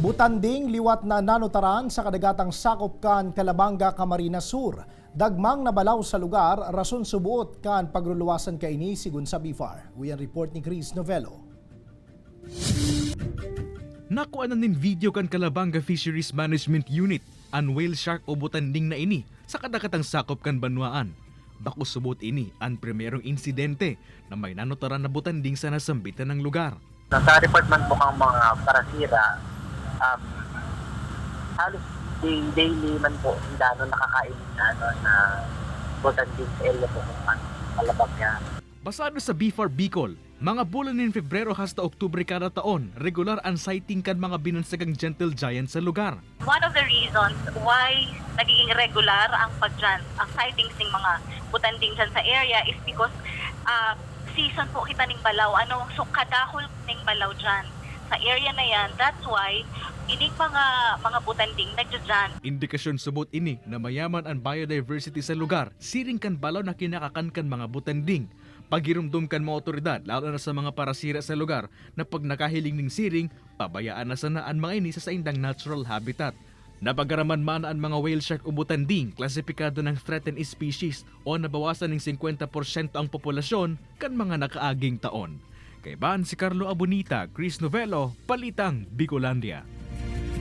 Butanding liwat na nanutaran sa kadagatang sakop kan Calabanga, Camarines Sur. Dagmang nabalaw sa lugar, rason subuot kan pagruluwasan kaini sigun sa BIFAR. Uyan report ni Chris Novello. Nakuha na nin video kan Calabanga Fisheries Management Unit an whale shark o butanding na ini sa kadakatang sakop kan Banwaan. Bako subot ini ang primerong insidente na may nanutaran na butanding sa nasambitan ng lugar. Sa report man po kang mga parasira, halos daily man po nakakain na butanding sa area po kung malabag niya. Basado sa BIFAR Bicol, mga bulan ng Pebrero hasta Oktubre kada taon, regular ang sighting kan mga binansagang gentle giant sa lugar. One of the reasons why nagiging regular ang sightings ng mga butanding dyan sa area is because season po kita ng balaw. So kadahol ng balaw dyan sa area na yan. That's why ining mga butanding nagdyan. Indikasyon subot ini na mayaman ang biodiversity sa lugar, siring kan balaw na kinakakan kan mga butanding. Pagirumdum kan mga otoridad, lalo na sa mga parasira sa lugar, na pag nakahiling ng siring, pabayaan na sanaan mga ini sa saindang natural habitat. Napagaraman man ang mga whale shark o butanding, klasipikado ng threatened species o nabawasan ng 50% ang populasyon kan mga nakaaging taon. Kay Ban si Carlo Abonita, Chris Novello, Palitang Bicolandia.